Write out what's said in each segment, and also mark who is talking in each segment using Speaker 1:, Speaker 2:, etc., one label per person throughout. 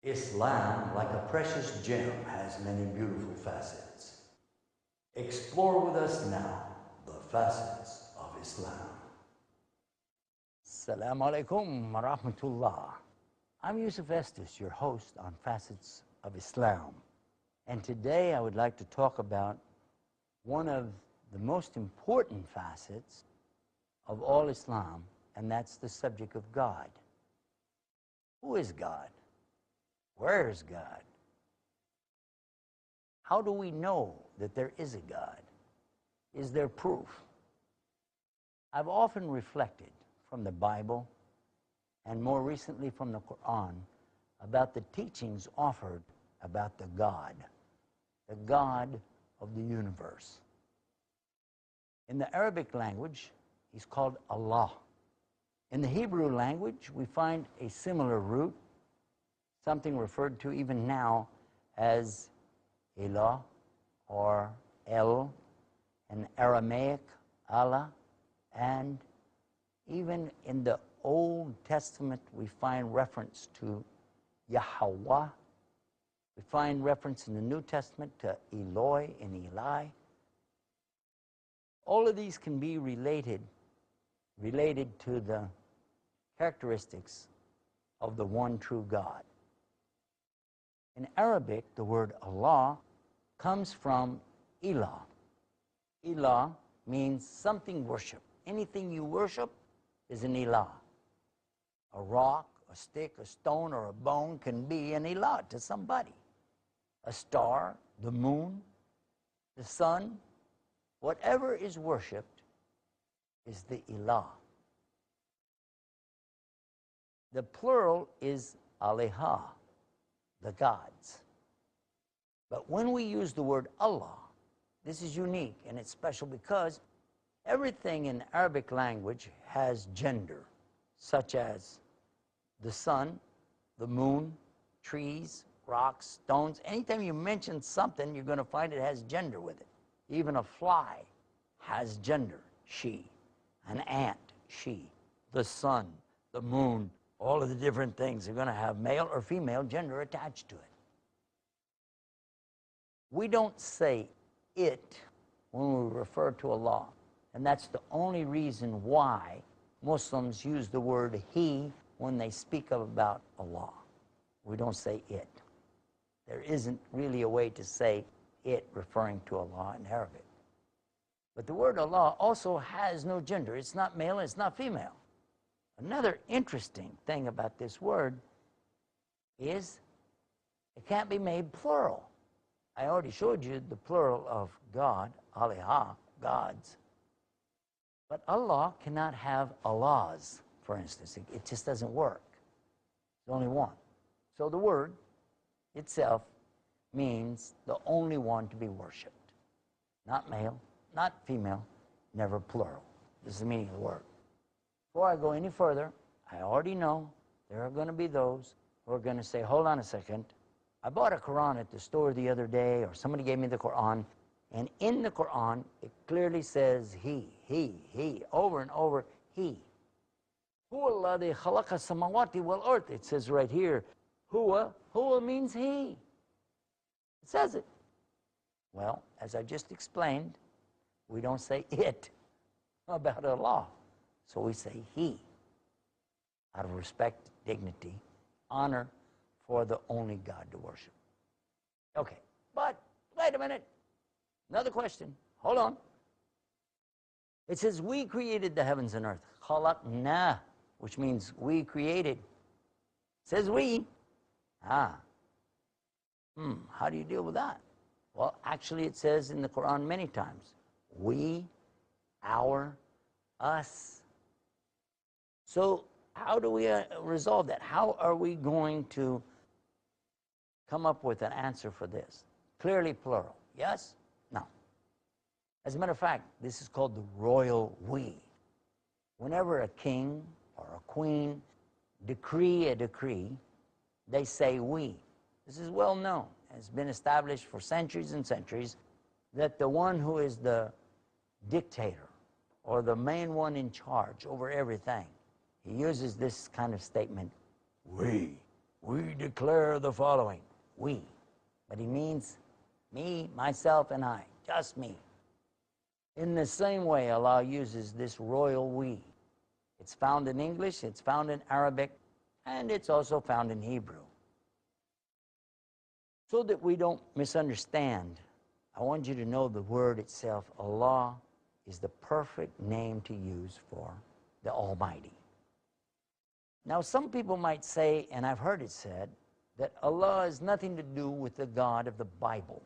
Speaker 1: Islam, like a precious gem, has many beautiful facets. Explore with us now the facets of Islam. Assalamu alaikum wa rahmatullah. I'm Yusuf Estes, your host on Facets of Islam. And today I would like to talk about one of the most important facets of all Islam, and that's the subject of God. Who is God? Where is God? How do we know that there is a God? Is there proof? I've often reflected from the Bible and more recently from the Quran about the teachings offered about the God of the universe. In the Arabic language, he's called Allah. In the Hebrew language, we find a similar root, something referred to even now as Ilah or El, in Aramaic, Allah, and even in the Old Testament we find reference to Yahweh. We find reference in the New Testament to Eloi and Eli. All of these can be related to the characteristics of the one true God. In Arabic, the word Allah comes from Ilah. Ilah means something worshiped. Anything you worship is an Ilah. A rock, a stick, a stone, or a bone can be an Ilah to somebody. A star, the moon, the sun, whatever is worshipped is the Ilah. The plural is Aleha, the gods. But when we use the word Allah, this is unique and it's special because everything in Arabic language has gender, such as the sun, the moon, trees, rocks, stones. Anytime you mention something, you're going to find it has gender with it. Even a fly has gender, she. An ant, she. The sun, the moon, all of the different things are going to have male or female gender attached to it. We don't say it when we refer to Allah, and that's the only reason why Muslims use the word he when they speak about Allah. We don't say it. There isn't really a way to say it referring to Allah in Arabic. But the word Allah also has no gender. It's not male, it's not female. Another interesting thing about this word is it can't be made plural. I already showed you the plural of God, Aleha, gods. But Allah cannot have Allahs, for instance. It just doesn't work. There's only one. So the word itself means the only one to be worshipped. Not male, not female, never plural. This is the meaning of the word. Before I go any further, I already know there are going to be those who are going to say, hold on a second. I bought a Quran at the store the other day, or somebody gave me the Quran, and in the Quran, it clearly says he, over and over, he. Huwa alladhi khalaqa samawati wal ard. It says right here, huwa means he. It says it. Well, as I just explained, we don't say it about Allah. So we say he, out of respect, dignity, honor for the only God to worship. Okay, but wait a minute. Another question. Hold on. It says we created the heavens and earth. Khalaqna, which means we created. It says we. How do you deal with that? Well, actually it says in the Quran many times, we, our, us. So how do we resolve that? How are we going to come up with an answer for this? Clearly plural. Yes? No. As a matter of fact, this is called the royal we. Whenever a king or a queen decree a decree, they say we. This is well known. It's been established for centuries and centuries that the one who is the dictator or the main one in charge over everything, he uses this kind of statement, we. we declare the following. We. But he means me, myself, and I. Just me. In the same way, Allah uses this royal we. It's found in English, it's found in Arabic, and it's also found in Hebrew. So that we don't misunderstand, I want you to know the word itself, Allah, is the perfect name to use for the Almighty. Now, some people might say, and I've heard it said, that Allah has nothing to do with the God of the Bible.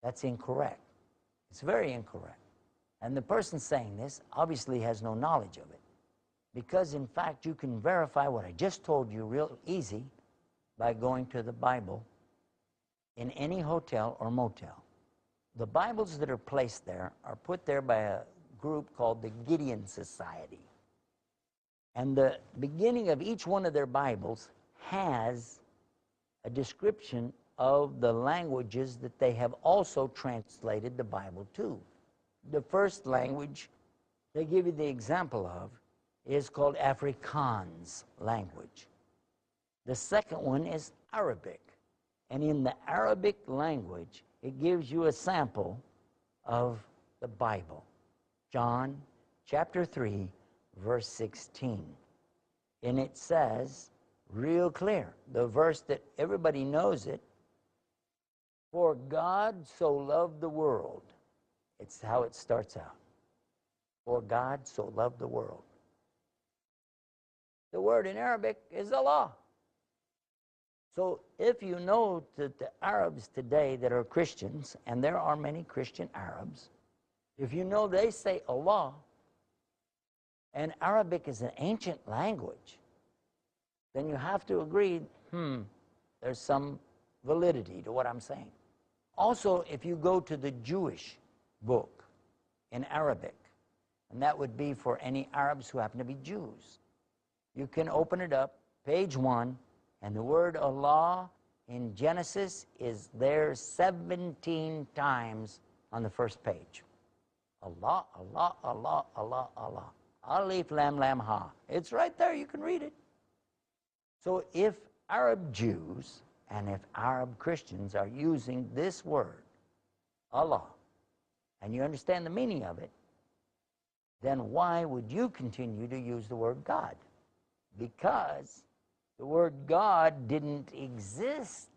Speaker 1: That's incorrect. It's very incorrect. And the person saying this obviously has no knowledge of it. Because, in fact, you can verify what I just told you real easy by going to the Bible in any hotel or motel. The Bibles that are placed there are put there by a group called the Gideon Society. And the beginning of each one of their Bibles has a description of the languages that they have also translated the Bible to. The first language they give you the example of is called Afrikaans language. The second one is Arabic. And in the Arabic language, it gives you a sample of the Bible. John chapter 3, verse 16. And it says, real clear, the verse that everybody knows it, for God so loved the world. It's how it starts out. For God so loved the world. The word in Arabic is Allah. So if you know that the Arabs today that are Christians, and there are many Christian Arabs, if you know they say Allah, and Arabic is an ancient language, then you have to agree, there's some validity to what I'm saying. Also, if you go to the Jewish book in Arabic, and that would be for any Arabs who happen to be Jews, you can open it up, page 1, and the word Allah in Genesis is there 17 times on the first page. Allah, Allah, Allah, Allah, Allah. Alif, Lam, Lam, Ha. It's right there, you can read it. So if Arab Jews and if Arab Christians are using this word, Allah, and you understand the meaning of it, then why would you continue to use the word God? Because the word God didn't exist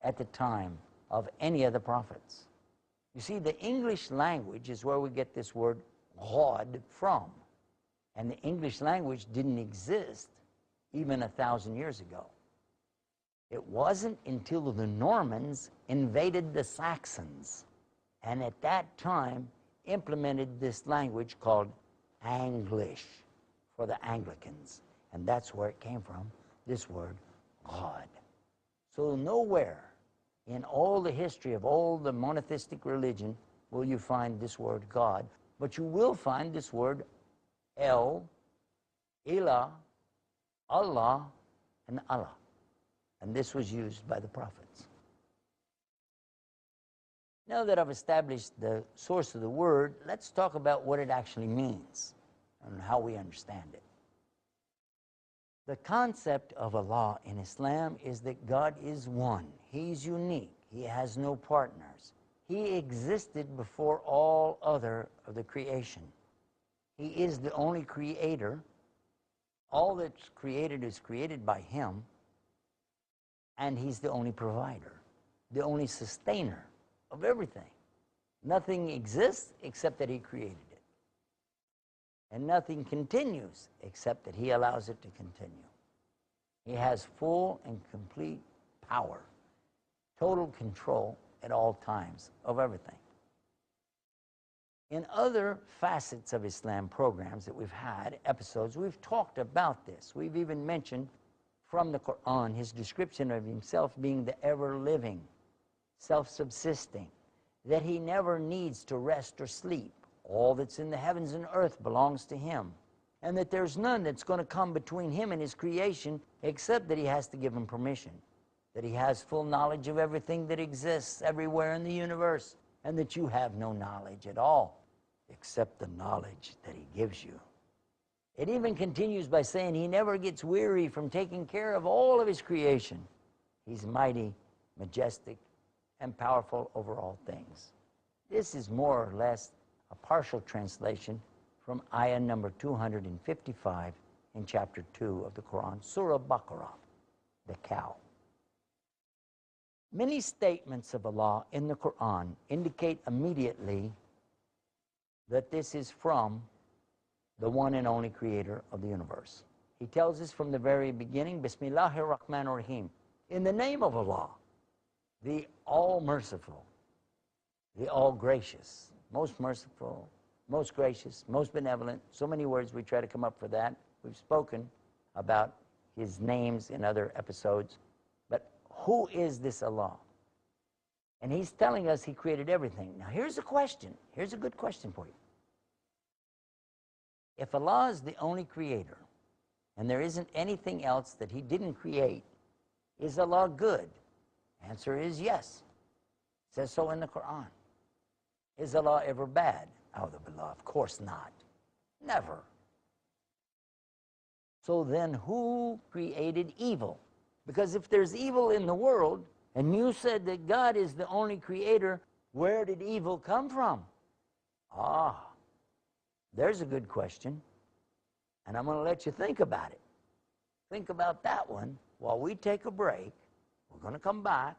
Speaker 1: at the time of any of the prophets. You see, the English language is where we get this word God from. And the English language didn't exist even 1,000 years ago. It wasn't until the Normans invaded the Saxons, and at that time implemented this language called Anglish for the Anglicans. And that's where it came from, this word, God. So nowhere in all the history of all the monotheistic religion will you find this word God, but you will find this word El, Ilah, Allah, and Allah. And this was used by the prophets. Now that I've established the source of the word, let's talk about what it actually means and how we understand it. The concept of Allah in Islam is that God is one. He's unique. He has no partners. He existed before all other of the creation. He is the only creator. All that's created is created by Him. And He's the only provider, the only sustainer of everything. Nothing exists except that He created it. And nothing continues except that He allows it to continue. He has full and complete power, total control at all times of everything. In other Facets of Islam programs that we've had, episodes, we've talked about this. We've even mentioned from the Quran His description of Himself being the ever-living, self-subsisting, that He never needs to rest or sleep. All that's in the heavens and earth belongs to Him. And that there's none that's going to come between Him and His creation except that He has to give Him permission. That He has full knowledge of everything that exists everywhere in the universe. And that you have no knowledge at all except the knowledge that He gives you. It even continues by saying he never gets weary from taking care of all of his creation. He's mighty, majestic, and powerful over all things. This is more or less a partial translation from ayah number 255 in chapter 2 of the Quran, Surah Baqarah, the cow. Many statements of Allah in the Quran indicate immediately that this is from the one and only creator of the universe. He tells us from the very beginning, Bismillahir Rahmanir Rahim, in the name of Allah, the all-merciful, the all-gracious, most merciful, most gracious, most benevolent. So many words, we try to come up for that. We've spoken about his names in other episodes. But who is this Allah? And he's telling us he created everything. Now here's a question. Here's a good question for you. If Allah is the only creator, and there isn't anything else that he didn't create, is Allah good? Answer is yes. It says so in the Quran. Is Allah ever bad? Of course not. Never. So then who created evil? Because if there's evil in the world, and you said that God is the only creator, where did evil come from? There's a good question. And I'm going to let you think about it. Think about that one while we take a break. We're going to come back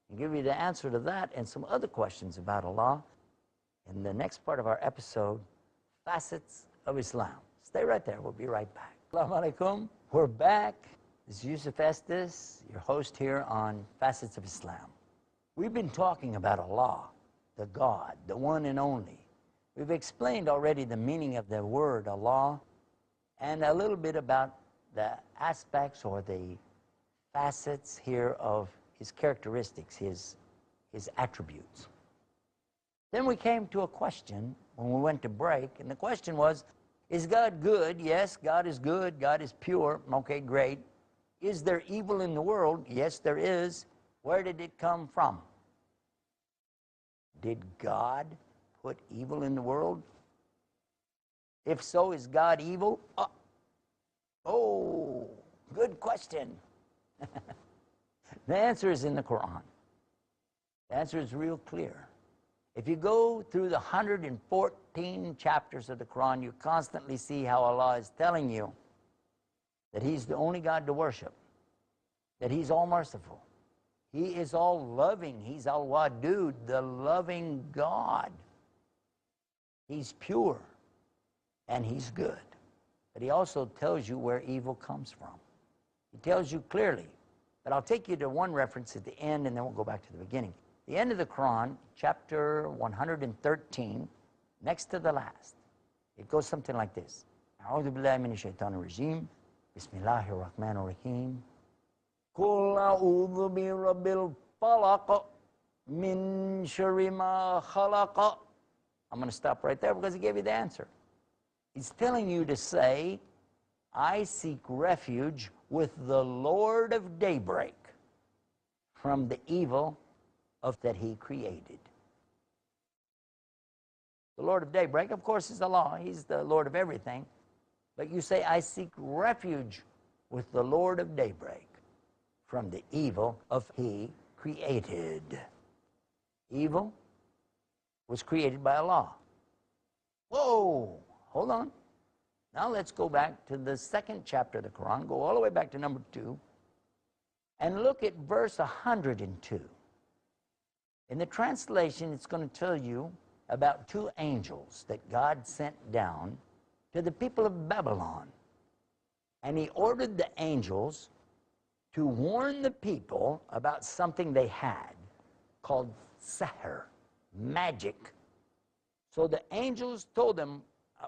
Speaker 1: and give you the answer to that and some other questions about Allah in the next part of our episode, Facets of Islam. Stay right there. We'll be right back. Assalamu alaikum. We're back. This is Yusuf Estes, your host here on Facets of Islam. We've been talking about Allah, the God, the one and only. We've explained already the meaning of the word Allah and a little bit about the aspects or the facets here of his characteristics, his attributes. Then we came to a question when we went to break, and the question was, is God good? Yes, God is good. God is pure. Okay, great. Is there evil in the world? Yes, there is. Where did it come from? Did God put evil in the world? If so, is God evil? Oh, good question. The answer is in the Quran. The answer is real clear. If you go through the 114 chapters of the Quran, you constantly see how Allah is telling you that he's the only God to worship, that he's all merciful, he is all loving, he's al-Wadud, the loving God. He's pure and he's good. But he also tells you where evil comes from. He tells you clearly. But I'll take you to one reference at the end, and then we'll go back to the beginning. The end of the Quran, chapter 113, next to the last. It goes something like this. A'udhu billahi minash shaitanir rajim. Bismillahir rahmanir rahim. Qul a'udhu bi rabbil falaq min sharri ma khalaqa. I'm going to stop right there because he gave you the answer. He's telling you to say, I seek refuge with the Lord of daybreak from the evil of that he created. The Lord of daybreak, of course, is Allah. He's the Lord of everything. But you say, I seek refuge with the Lord of daybreak from the evil of he created. Evil was created by Allah. Whoa, hold on. Now let's go back to the second chapter of the Quran, go all the way back to number 2, and look at verse 102. In the translation, it's going to tell you about 2 angels that God sent down to the people of Babylon. And he ordered the angels to warn the people about something they had called sihr, magic. So the angels told them,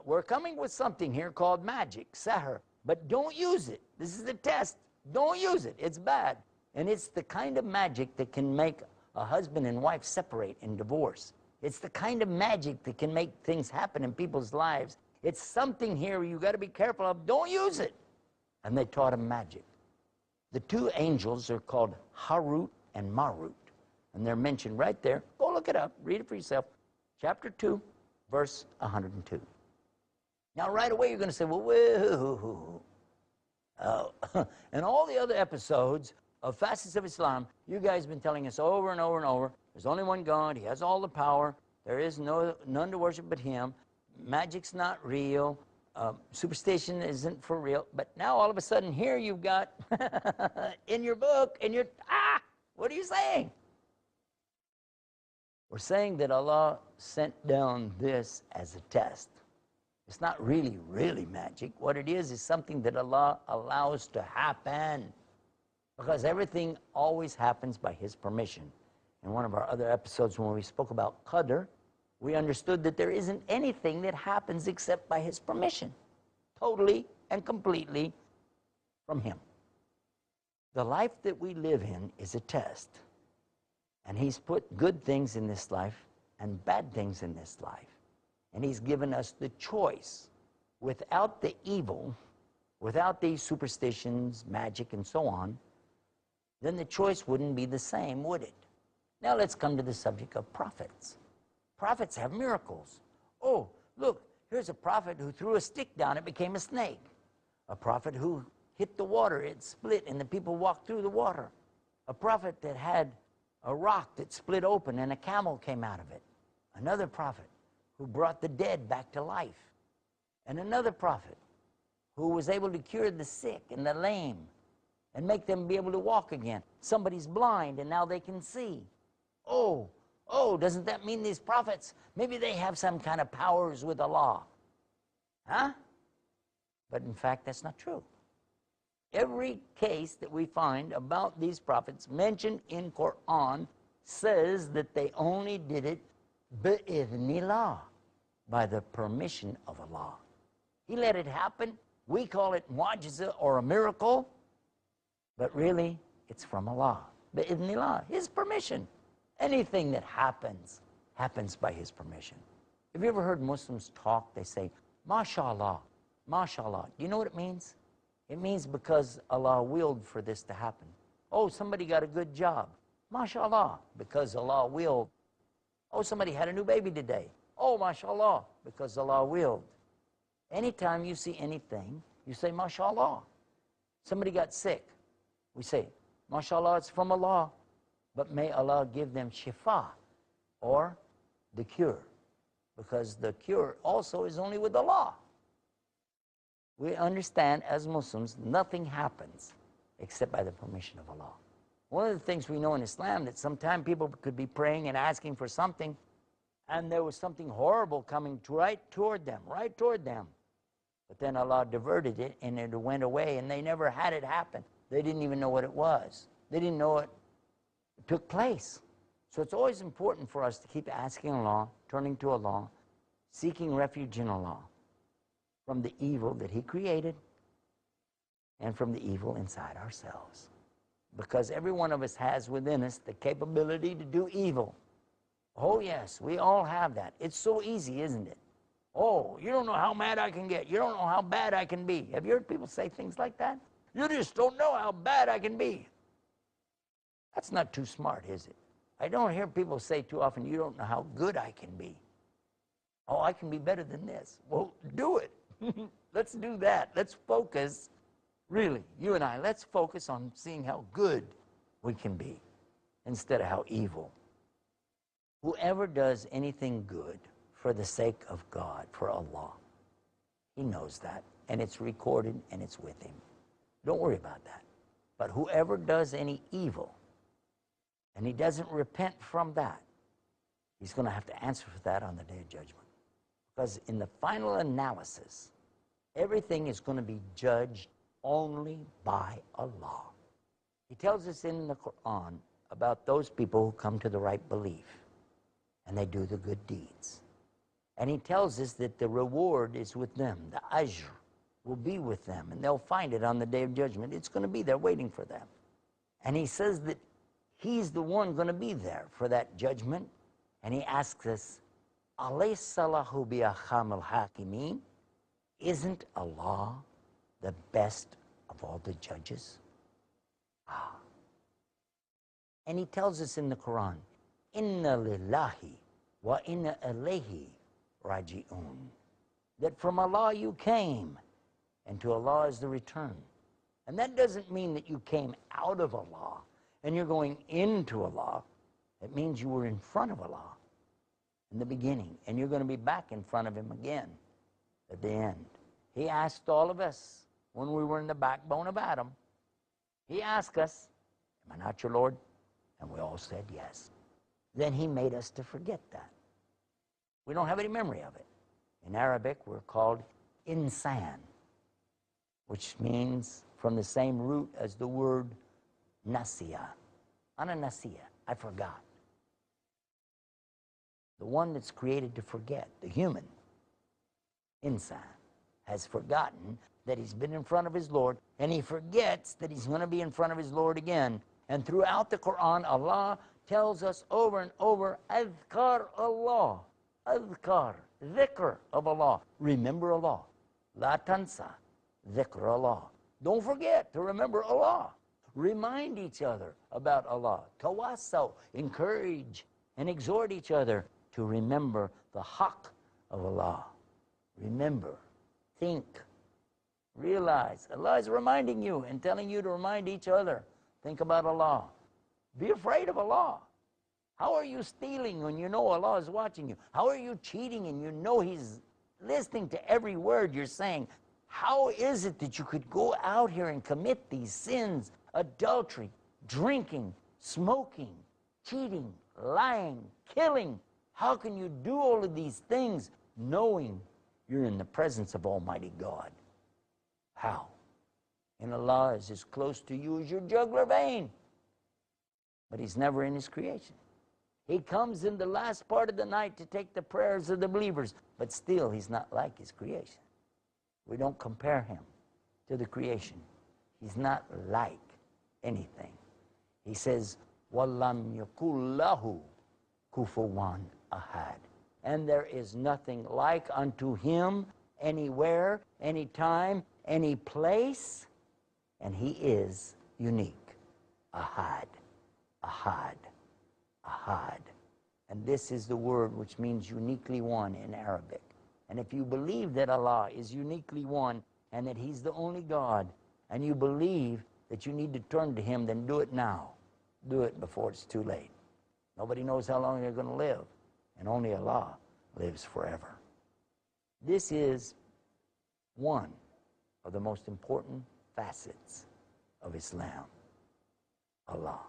Speaker 1: we're coming with something here called magic, sihr, but don't use it. This is the test. Don't use it. It's bad. And it's the kind of magic that can make a husband and wife separate and divorce. It's the kind of magic that can make things happen in people's lives. It's something here you got to be careful of. Don't use it. And they taught him magic. The 2 angels are called Harut and Marut. And they're mentioned right there. Go look it up. Read it for yourself. Chapter 2, verse 102. Now, right away, you're going to say, well, whoa. And all the other episodes of Facets of Islam, you guys have been telling us over and over and over, there's only one God, he has all the power, there is none to worship but him, magic's not real, superstition isn't for real. But now all of a sudden here you've got in your book, what are you saying? We're saying that Allah sent down this as a test. It's not really magic. What it is something that Allah allows to happen, because everything always happens by his permission. In one of our other episodes when we spoke about Qadr, we understood that there isn't anything that happens except by his permission, totally and completely from him. The life that we live in is a test, and he's put good things in this life and bad things in this life. And he's given us the choice. Without the evil, without these superstitions, magic, and so on, then the choice wouldn't be the same, would it? Now let's come to the subject of prophets. Prophets have miracles. Oh, look, here's a prophet who threw a stick down, it became a snake. A prophet who hit the water, it split, and the people walked through the water. A prophet that had a rock that split open and a camel came out of it. Another prophet who brought the dead back to life. And another prophet who was able to cure the sick and the lame and make them be able to walk again. Somebody's blind and now they can see. Oh, doesn't that mean these prophets, maybe they have some kind of powers with Allah? Huh? But in fact, that's not true. Every case that we find about these prophets mentioned in Quran says that they only did it bi'idhnillah, by the permission of Allah. He let it happen. We call it mu'jiza or a miracle, but really it's from Allah, bi'idhnillah, his permission. Anything that happens by his permission. Have you ever heard Muslims talk? They say, MashaAllah, MashaAllah. Do you know what it means? It means because Allah willed for this to happen. Oh, somebody got a good job. MashaAllah, because Allah willed. Oh, somebody had a new baby today. Oh, MashaAllah, because Allah willed. Anytime you see anything, you say, MashaAllah. Somebody got sick. We say, MashaAllah, it's from Allah. But may Allah give them shifa, or the cure. Because the cure also is only with Allah. We understand as Muslims, nothing happens except by the permission of Allah. One of the things we know in Islam, that sometimes people could be praying and asking for something, and there was something horrible coming right toward them. But then Allah diverted it, and it went away, and they never had it happen. They didn't even know what it was. They didn't know it took place. So it's always important for us to keep asking Allah, turning to Allah, seeking refuge in Allah from the evil that he created and from the evil inside ourselves. Because every one of us has within us the capability to do evil. Oh yes, we all have that. It's so easy, isn't it? Oh, you don't know how mad I can get. You don't know how bad I can be. Have you heard people say things like that? You just don't know how bad I can be. That's not too smart, is it? I don't hear people say too often, you don't know how good I can be. Oh, I can be better than this. Well, do it. Let's do that. Let's focus, really, you and I, let's focus on seeing how good we can be instead of how evil. Whoever does anything good for the sake of God, for Allah, he knows that, and it's recorded and it's with him. Don't worry about that. But whoever does any evil, and he doesn't repent from that, he's going to have to answer for that on the Day of Judgment. Because in the final analysis, everything is going to be judged only by Allah. He tells us in the Quran about those people who come to the right belief and they do the good deeds. And he tells us that the reward is with them. The ajr will be with them, and they'll find it on the Day of Judgment. It's going to be there waiting for them. And he says that he's the one going to be there for that judgment. And he asks us, Alaysa lahu bi'ahkamil hakimin? Isn't Allah the best of all the judges? And he tells us in the Quran, Inna lillahi wa inna ilayhi raji'un. that from Allah you came, and to Allah is the return. And that doesn't mean that you came out of Allah and you're going into Allah. It means you were in front of Allah in the beginning, and you're going to be back in front of Him again at the end. He asked all of us when we were in the backbone of Adam, He asked us, am I not your Lord? And we all said yes. Then He made us to forget that. We don't have any memory of it. In Arabic, we're called insan, which means from the same root as the word nasiya. Ana nasiya, I forgot. The one that's created to forget, the human, insan, has forgotten that he's been in front of his Lord, and he forgets that he's going to be in front of his Lord again. And throughout the Quran, Allah tells us over and over, Adhkar Allah, Adhkar, dhikr of Allah. Remember Allah. La tansa, dhikr Allah. Don't forget to remember Allah. Remind each other about Allah. Tawasaw, encourage and exhort each other to remember the haqq of Allah. Remember, think, realize. Allah is reminding you and telling you to remind each other. Think about Allah. Be afraid of Allah. How are you stealing when you know Allah is watching you? How are you cheating and you know He's listening to every word you're saying? How is it that you could go out here and commit these sins, adultery, drinking, smoking, cheating, lying, killing? How can you do all of these things knowing you're in the presence of Almighty God? How? And Allah is as close to you as your jugular vein. But He's never in His creation. He comes in the last part of the night to take the prayers of the believers, but still He's not like His creation. We don't compare Him to the creation. He's not like anything. He says, وَلَّمْ يَكُلْ لَهُ كُفُوًا أَحَدٌ. And there is nothing like unto Him anywhere, anytime, any place, and He is unique. Ahad, ahad, ahad. And this is the word which means uniquely one in Arabic. And if you believe that Allah is uniquely one and that He's the only God, and you believe that you need to turn to Him, then do it now. Do it before it's too late. Nobody knows how long you're going to live, and only Allah lives forever. This is one of the most important facets of Islam. Allah.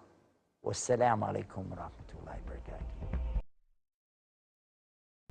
Speaker 1: Wassalamu alaikum wa rahmatullahi wa barakatuh.